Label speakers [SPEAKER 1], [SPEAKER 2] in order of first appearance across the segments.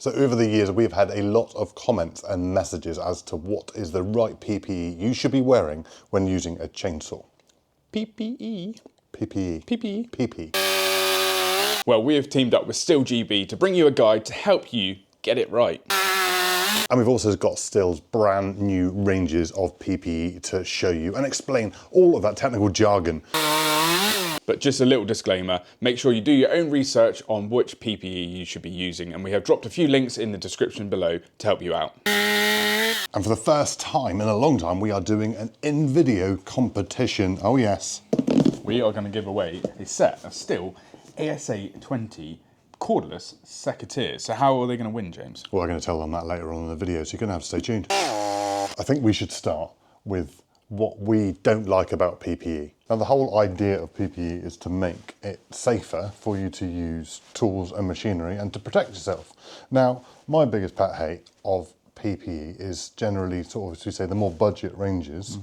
[SPEAKER 1] So over the years, we've had a lot of comments and messages as to what is the right PPE you should be wearing when using a chainsaw.
[SPEAKER 2] PPE?
[SPEAKER 1] PPE.
[SPEAKER 2] PPE?
[SPEAKER 1] PP.
[SPEAKER 2] Well, we have teamed up with Stihl GB to bring you a guide to help you get it right.
[SPEAKER 1] And we've also got Stihl's brand new ranges of PPE to show you and explain all of that technical jargon.
[SPEAKER 2] But just a little disclaimer, make sure you do your own research on which PPE you should be using, and we have dropped a few links in the description below to help you out.
[SPEAKER 1] And for the first time in a long time, we are doing an in-video competition. Oh yes.
[SPEAKER 2] We are going to give away a set of Stihl ASA 20 cordless secateurs. So how are they going to win, James?
[SPEAKER 1] Well, I'm going to tell them that later on in the video, so you're going to have to stay tuned. I think we should start with what we don't like about PPE. Now, the whole idea of PPE is to make it safer for you to use tools and machinery and to protect yourself. Now, my biggest pet hate of PPE is generally sort of, as we say, the more budget ranges,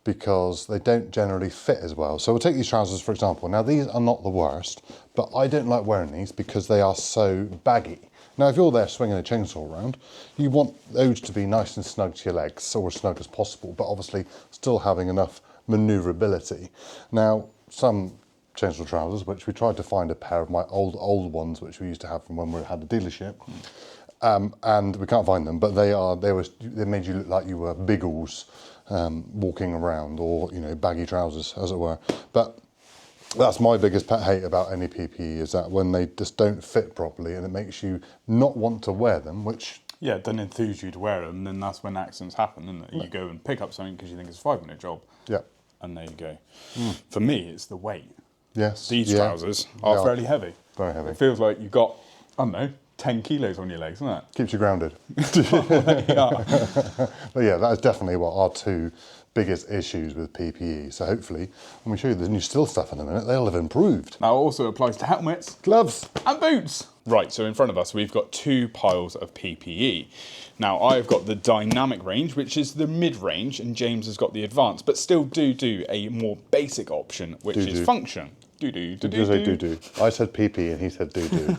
[SPEAKER 1] because they don't generally fit as well. So we'll take these trousers, for example. Now, these are not the worst, but I don't like wearing these because they are so baggy. Now, if you're there swinging a chainsaw around, you want those to be nice and snug to your legs, or as snug as possible, but obviously still having enough maneuverability. Now, some chainsaw trousers, which we tried to find a pair of my old ones, which we used to have from when we had a dealership, and we can't find them, but they made you look like you were Biggles walking around, or baggy trousers, as it were. But that's my biggest pet hate about any PPE, is that when they just don't fit properly and it makes you not want to wear them, which...
[SPEAKER 2] Yeah, it doesn't enthuse you to wear them, then that's when accidents happen, isn't it? You go and pick up something because you think it's a 5-minute job.
[SPEAKER 1] Yeah.
[SPEAKER 2] And there you go. For me, it's the weight.
[SPEAKER 1] Yes.
[SPEAKER 2] These trousers are fairly heavy.
[SPEAKER 1] Very heavy.
[SPEAKER 2] It feels like you've got, I don't know, 10 kilos on your legs, isn't it?
[SPEAKER 1] Keeps you grounded.
[SPEAKER 2] Yeah.
[SPEAKER 1] But yeah, that is definitely what our two biggest issues with PPE. So hopefully, when we show you the new Stihl stuff in a minute, they'll have improved.
[SPEAKER 2] Now, it also applies to helmets,
[SPEAKER 1] Gloves,
[SPEAKER 2] and boots. Right, so in front of us, we've got two piles of PPE. Now, I've got the dynamic range, which is the mid-range, and James has got the advanced, but still do a more basic option, which is function. Do-do.
[SPEAKER 1] I said PP and he said do-do.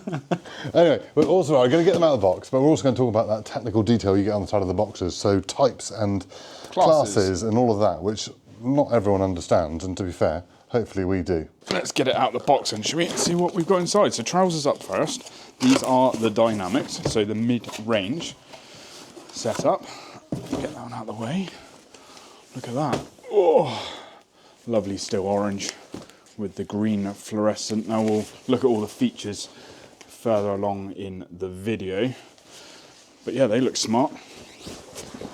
[SPEAKER 1] Anyway, we're also going to get them out of the box, but we're also going to talk about that technical detail you get on the side of the boxes. So types and classes and all of that, which not everyone understands, and to be fair, hopefully we do.
[SPEAKER 2] Let's get it out of the box and shall we see what we've got inside. So trousers up first. These are the dynamics, so the mid-range setup. Get that one out of the way. Look at that. Oh, lovely Stihl orange with the green fluorescent. Now we'll look at all the features further along in the video. But yeah, they look smart.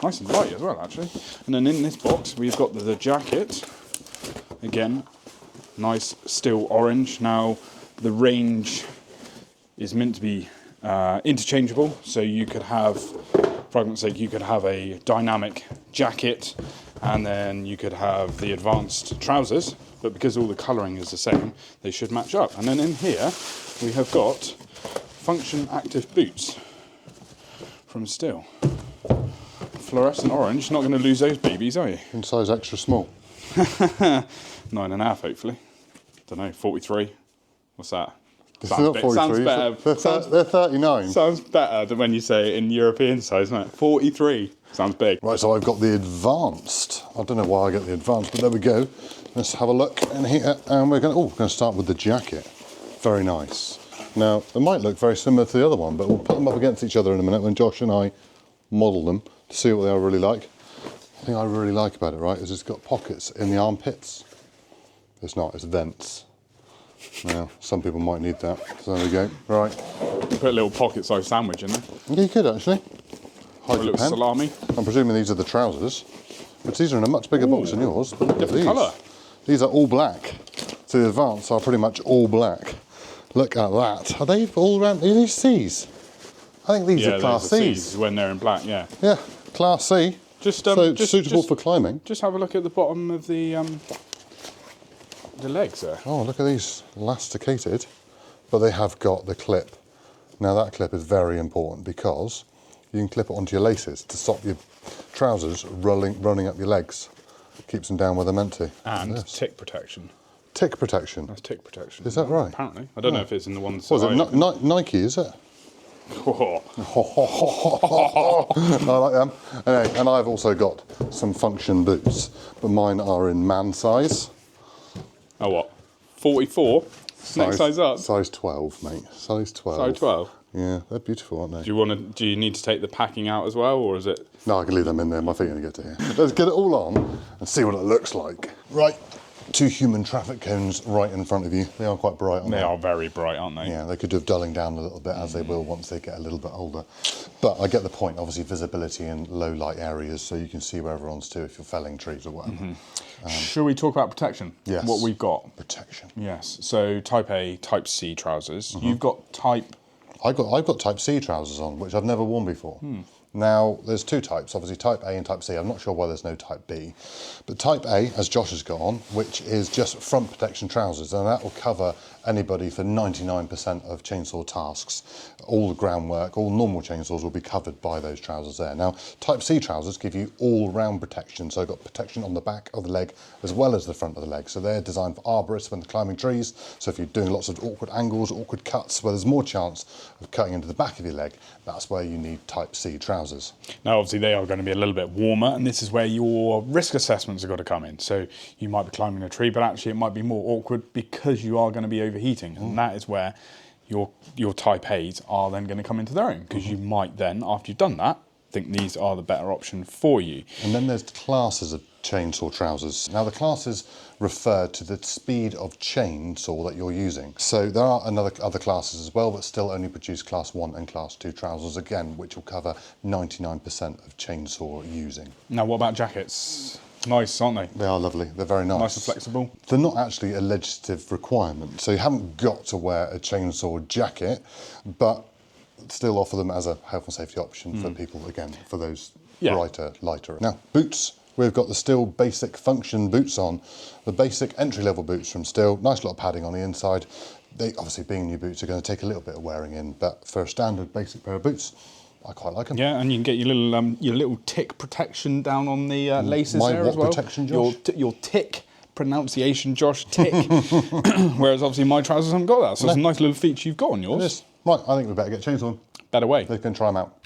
[SPEAKER 2] Nice and light as well, actually. And then in this box, we've got the jacket. Again, nice Stihl orange. Now, the range is meant to be interchangeable. So you could have, for argument's sake, you could have a dynamic jacket, and then you could have the advanced trousers. But because all the colouring is the same, they should match up. And then in here, we have got Function Active Boots from Stihl. Fluorescent orange, not going to lose those babies, are you?
[SPEAKER 1] In size extra small.
[SPEAKER 2] 9.5, hopefully. Don't know, 43. What's that?
[SPEAKER 1] Sounds better. They're 39.
[SPEAKER 2] Sounds better than when you say it in European size, isn't it? 43. Sounds big.
[SPEAKER 1] Right, so I've got the advanced. I don't know why I get the advanced, but there we go. Let's have a look in here, and we're going to start with the jacket. Very nice. Now, it might look very similar to the other one, but we'll put them up against each other in a minute when Josh and I model them to see what they are really like. The thing I really like about it, right, is it's got pockets in the armpits. It's not, it's vents. Now, some people might need that. So there we go. Right.
[SPEAKER 2] Put a little pocket-sized sandwich in there.
[SPEAKER 1] Yeah, you could actually.
[SPEAKER 2] Hide a little salami.
[SPEAKER 1] I'm presuming these are the trousers, but these are in a much bigger box than yours. But look at these. Colour. These are all black. So the advanced are pretty much all black. Look at that. Are they all around? Are these C's? I think these are Class C's.
[SPEAKER 2] When they're in black, yeah.
[SPEAKER 1] Yeah, Class C. Just suitable for climbing.
[SPEAKER 2] Just have a look at the bottom of the legs there.
[SPEAKER 1] Oh, look at these, elasticated, but they have got the clip. Now that clip is very important because you can clip it onto your laces to stop your trousers running up your legs. Keeps them down where they're meant to.
[SPEAKER 2] And tick protection.
[SPEAKER 1] Tick protection?
[SPEAKER 2] That's tick protection.
[SPEAKER 1] Is that right?
[SPEAKER 2] Apparently. I don't know if it's in the ones...
[SPEAKER 1] Was it Nike, is it? I like them. Anyway, and I've also got some function boots, but mine are in man size.
[SPEAKER 2] Oh, what? 44? Next size up?
[SPEAKER 1] Size 12, mate. Size 12.
[SPEAKER 2] Size 12?
[SPEAKER 1] Yeah, they're beautiful, aren't they?
[SPEAKER 2] Do you need to take the packing out as well, or is it?
[SPEAKER 1] No, I can leave them in there. My feet are going to get to here. Let's get it all on and see what it looks like. Right, 2 human traffic cones right in front of you. They are quite bright, aren't they?
[SPEAKER 2] They are very bright, aren't they?
[SPEAKER 1] Yeah, they could do with dulling down a little bit, as they will once they get a little bit older. But I get the point, obviously visibility in low light areas, so you can see where everyone's to if you're felling trees or whatever.
[SPEAKER 2] Shall we talk about protection?
[SPEAKER 1] Yes.
[SPEAKER 2] What we've got?
[SPEAKER 1] Protection.
[SPEAKER 2] Yes. So Type A, Type C trousers. You've got Type...
[SPEAKER 1] I've got Type C trousers on, which I've never worn before. Now, there's 2 types, obviously Type A and Type C. I'm not sure why there's no Type B. But Type A, as Josh has got on, which is just front protection trousers, and that will cover anybody for 99% of chainsaw tasks. All the groundwork, all normal chainsaws will be covered by those trousers there. Now, Type C trousers give you all-round protection, so you've got protection on the back of the leg as well as the front of the leg. So they're designed for arborists when they're climbing trees. So if you're doing lots of awkward angles, awkward cuts, where there's more chance of cutting into the back of your leg, that's where you need Type C trousers.
[SPEAKER 2] Now, obviously, they are going to be a little bit warmer, and this is where your risk assessments have got to come in. So you might be climbing a tree, but actually it might be more awkward because you are going to be overheating, and that is where your Type A's are then going to come into their own, because you might then, after you've done that, think these are the better option for you.
[SPEAKER 1] And then there's classes of chainsaw trousers. Now the classes refer to the speed of chainsaw that you're using. So there are other classes as well, but still only produce class 1 and class 2 trousers again, which will cover 99% of chainsaw using.
[SPEAKER 2] Now, what about jackets? Nice, aren't they?
[SPEAKER 1] They are lovely. They're very nice.
[SPEAKER 2] Nice and flexible.
[SPEAKER 1] They're not actually a legislative requirement, so you haven't got to wear a chainsaw jacket, but still offer them as a health and safety option for people, again, for those brighter, lighter. Now, boots. We've got the Stihl basic function boots on. The basic entry-level boots from Stihl. Nice lot of padding on the inside. They, obviously, being new boots, are going to take a little bit of wearing in, but for a standard basic pair of boots, I quite like them.
[SPEAKER 2] Yeah, and you can get your little tick protection down on the laces there as well.
[SPEAKER 1] My what protection, Josh?
[SPEAKER 2] Your tick pronunciation, Josh, tick. Whereas obviously my trousers haven't got that, so it's a nice little feature you've got on yours.
[SPEAKER 1] It is. Right, I think we better get chains on.
[SPEAKER 2] Better way.
[SPEAKER 1] Let's go and try them out.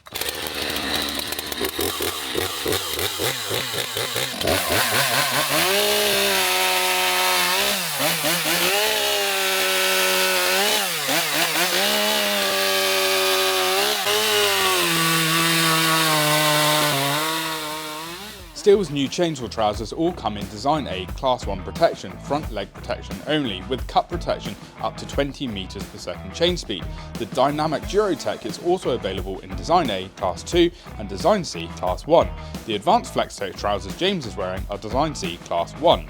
[SPEAKER 2] Stihl's new chainsaw trousers all come in Design A Class 1 protection, front leg protection only, with cut protection up to 20 meters per second chain speed. The dynamic DuroTEC is also available in Design A Class 2 and Design C Class 1. The advanced FlexTech trousers James is wearing are Design C Class 1.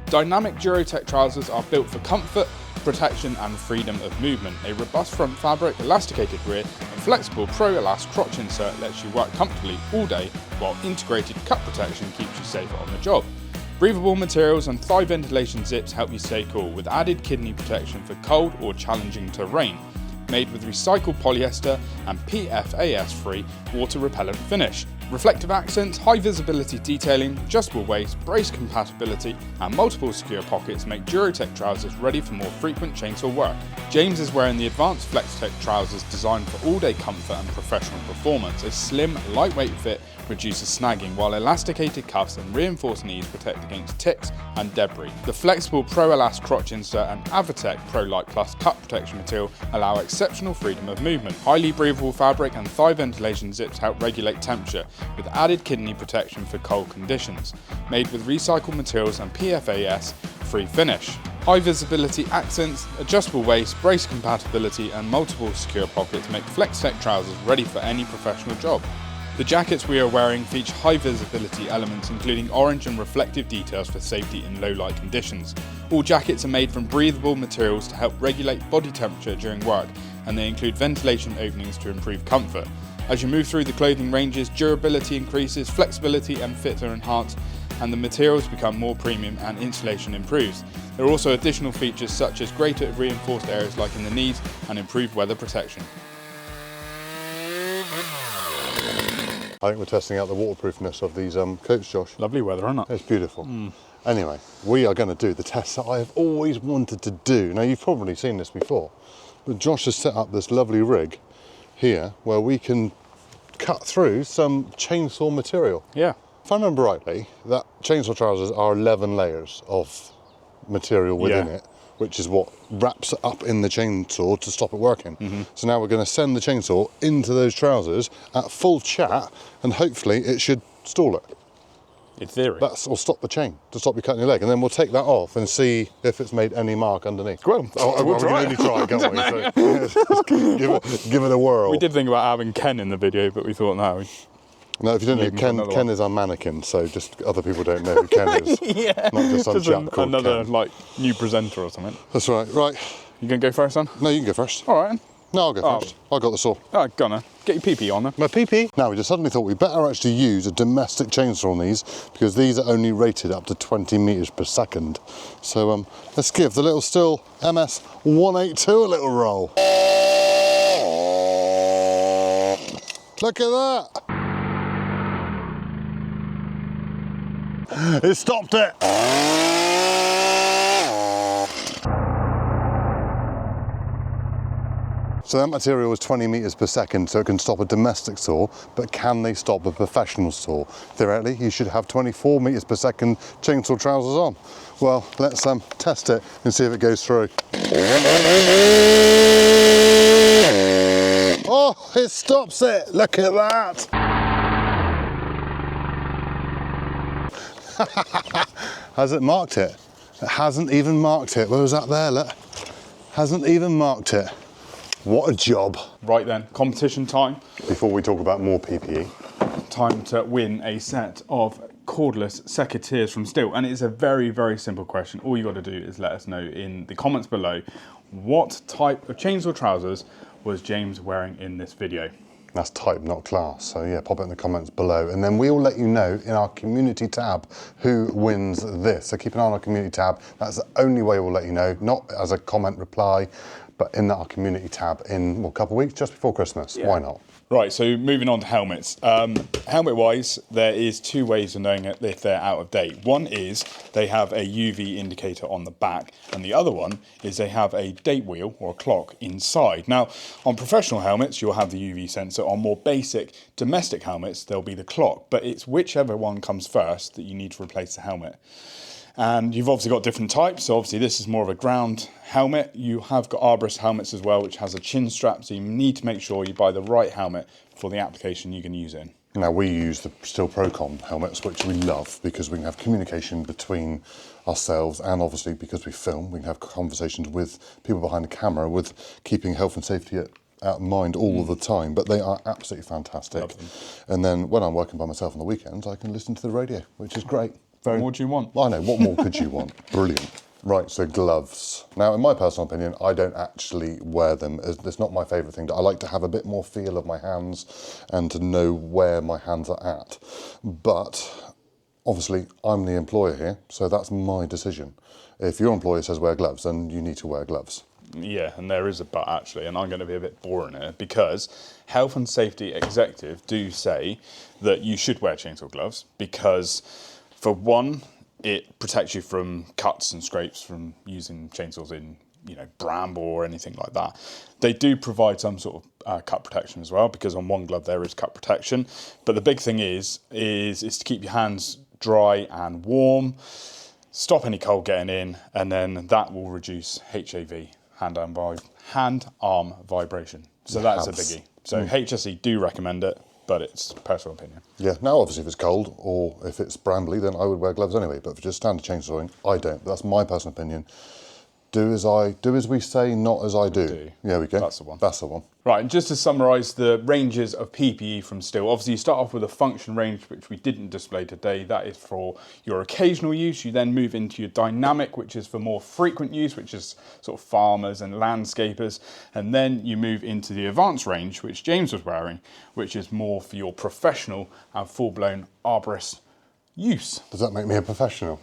[SPEAKER 2] Dynamic DuroTEC trousers are built for comfort, protection and freedom of movement. A robust front fabric, elasticated rear and flexible Pro-Elast crotch insert lets you work comfortably all day, while integrated cut protection keeps you safer on the job. Breathable materials and thigh ventilation zips help you stay cool, with added kidney protection for cold or challenging terrain. Made with recycled polyester and PFAS-free water-repellent finish. Reflective accents, high visibility detailing, adjustable waist, brace compatibility and multiple secure pockets make DuroTEC trousers ready for more frequent chainsaw work. James is wearing the advanced FlexTech trousers designed for all-day comfort and professional performance. A slim, lightweight fit reduces snagging, while elasticated cuffs and reinforced knees protect against ticks and debris. The flexible Pro-Elast crotch insert and Avitec Pro Light Plus cut protection material allow exceptional freedom of movement. Highly breathable fabric and thigh ventilation zips help regulate temperature, with added kidney protection for cold conditions. Made with recycled materials and PFAS-free finish. High visibility accents, adjustable waist, brace compatibility and multiple secure pockets make FlexTech trousers ready for any professional job. The jackets we are wearing feature high visibility elements including orange and reflective details for safety in low light conditions. All jackets are made from breathable materials to help regulate body temperature during work, and they include ventilation openings to improve comfort. As you move through the clothing ranges, durability increases, flexibility and fit are enhanced, and the materials become more premium and insulation improves. There are also additional features such as greater reinforced areas like in the knees and improved weather protection.
[SPEAKER 1] I think we're testing out the waterproofness of these coats, Josh.
[SPEAKER 2] Lovely weather, isn't it?
[SPEAKER 1] It's beautiful. Anyway, we are going to do the test that I have always wanted to do. Now, you've probably seen this before, but Josh has set up this lovely rig here where we can cut through some chainsaw material.
[SPEAKER 2] Yeah.
[SPEAKER 1] If I remember rightly, that chainsaw trousers are 11 layers of material within it, which is what wraps it up in the chainsaw to stop it working. So now we're going to send the chainsaw into those trousers at full chat, and hopefully it should stall it.
[SPEAKER 2] In theory.
[SPEAKER 1] Or stop the chain, to stop you cutting your leg, and then we'll take that off and see if it's made any mark underneath.
[SPEAKER 2] Well,
[SPEAKER 1] we can only try, can't we? So, give it a whirl.
[SPEAKER 2] We did think about having Ken in the video, but we thought no.
[SPEAKER 1] No, if you don't know, Ken is our mannequin, so just other people don't know who Ken is.
[SPEAKER 2] Yeah.
[SPEAKER 1] Not just some chap called
[SPEAKER 2] another
[SPEAKER 1] Ken.
[SPEAKER 2] like new presenter or something.
[SPEAKER 1] That's right. Right.
[SPEAKER 2] You gonna go first, son?
[SPEAKER 1] No, you can go first.
[SPEAKER 2] All right.
[SPEAKER 1] No, I'll go first. I got the saw.
[SPEAKER 2] Oh, gonna get your PP on there.
[SPEAKER 1] My PP. Now we just suddenly thought we better actually use a domestic chainsaw on these, because these are only rated up to 20 meters per second. So let's give the little Stihl MS 182 a little roll. Look at that. It stopped it. So that material is 20 meters per second, so it can stop a domestic saw, but can they stop a professional saw? Theoretically, you should have 24 meters per second chainsaw trousers on. Well, let's test it and see if it goes through. Oh, it stops it. Look at that. Has it marked it? It hasn't even marked it. Where was that there? Look. Hasn't even marked it. What a job.
[SPEAKER 2] Right then, competition time.
[SPEAKER 1] Before we talk about more PPE.
[SPEAKER 2] Time to win a set of cordless secateurs from Stihl. And it's a very, very simple question. All you got to do is let us know in the comments below what type of chainsaw trousers was James wearing in this video.
[SPEAKER 1] That's type, not class. So yeah, pop it in the comments below. And then we will let you know in our community tab who wins this. So keep an eye on our community tab. That's the only way we'll let you know, not as a comment reply, but in our community tab in a couple of weeks, just before Christmas. Yeah. Why not?
[SPEAKER 2] Right, so moving on to helmets. Helmet-wise, there is two ways of knowing if they're out of date. One is they have a UV indicator on the back, and the other one is they have a date wheel or a clock inside. Now, on professional helmets, you'll have the UV sensor. On more basic domestic helmets, there'll be the clock, but it's whichever one comes first that you need to replace the helmet. And you've obviously got different types. So obviously this is more of a ground helmet. You have got arborist helmets as well, which has a chin strap. So you need to make sure you buy the right helmet for the application you can use it in.
[SPEAKER 1] Now we use the Stihl Procom helmets, which we love because we can have communication between ourselves, and obviously because we film, we can have conversations with people behind the camera with keeping health and safety out of mind all of the time. But they are absolutely fantastic. And then when I'm working by myself on the weekends, I can listen to the radio, which is great.
[SPEAKER 2] What more do you want?
[SPEAKER 1] I know, what more could you want? Brilliant. Right, so gloves. Now, in my personal opinion, I don't actually wear them. It's not my favourite thing. I like to have a bit more feel of my hands and to know where my hands are at. But obviously, I'm the employer here, so that's my decision. If your employer says wear gloves, then you need to wear gloves.
[SPEAKER 2] Yeah, and there is a but actually, and I'm going to be a bit boring here, because health and safety executive do say that you should wear chainsaw gloves because, for one, it protects you from cuts and scrapes from using chainsaws in, bramble or anything like that. They do provide some sort of cut protection as well, because on one glove there is cut protection. But the big thing is to keep your hands dry and warm, stop any cold getting in, and then that will reduce HAV, hand-arm vibration. So that's a biggie. So HSE do recommend it, but it's personal opinion. Yeah, now obviously if it's cold or if it's brambly, then I would wear gloves anyway, but for just standard chainsawing, I don't. But that's my personal opinion. Do as we say, not as I do. Yeah, we go. That's the one. That's the one. Right, and just to summarise the ranges of PPE from Stihl, obviously you start off with a function range, which we didn't display today. That is for your occasional use. You then move into your dynamic, which is for more frequent use, which is sort of farmers and landscapers. And then you move into the advanced range, which James was wearing, which is more for your professional and full-blown arborist use. Does that make me a professional?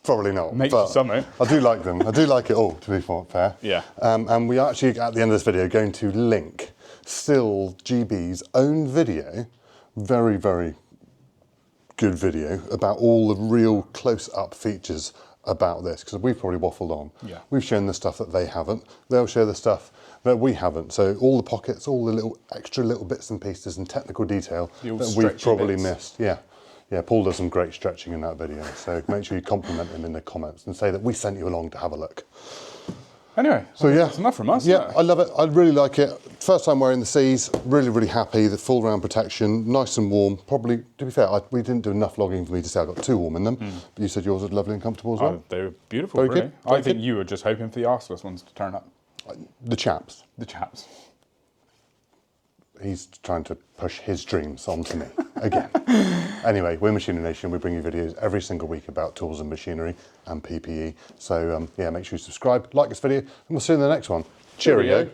[SPEAKER 2] Probably not. Makes you something. I do like them. I do like it all, to be fair. Yeah. And we are actually, at the end of this video, going to link Stihl GB's own video, very, very good video, about all the real close-up features about this, because we've probably waffled on. Yeah. We've shown the stuff that they haven't. They'll show the stuff
[SPEAKER 1] that we haven't. So all the pockets, all the little extra little bits and pieces and technical detail
[SPEAKER 2] The old
[SPEAKER 1] that we've
[SPEAKER 2] stretchy
[SPEAKER 1] probably
[SPEAKER 2] bits.
[SPEAKER 1] missed. Yeah. Yeah, Paul does some great stretching in that video. So make sure you compliment him in the comments and say that we sent you along to have a look.
[SPEAKER 2] Anyway,
[SPEAKER 1] So yeah,
[SPEAKER 2] that's enough from us.
[SPEAKER 1] Yeah,
[SPEAKER 2] isn't it?
[SPEAKER 1] I love it. I really like it. First time wearing the C's. Really, really happy. The full round protection, nice and warm. Probably, to be fair, we didn't do enough logging for me to say I got too warm in them. But you said yours are lovely and comfortable as well.
[SPEAKER 2] Oh, they were beautiful,
[SPEAKER 1] Very
[SPEAKER 2] really.
[SPEAKER 1] good,
[SPEAKER 2] I
[SPEAKER 1] very
[SPEAKER 2] think
[SPEAKER 1] good.
[SPEAKER 2] you were just hoping for the arseless ones to turn up.
[SPEAKER 1] The chaps.
[SPEAKER 2] The chaps.
[SPEAKER 1] He's trying to push his dreams onto me again. Anyway, we're Machinery Nation. We bring you videos every single week about tools and machinery and PPE. So yeah, make sure you subscribe, like this video, and we'll see you in the next one. Cheerio.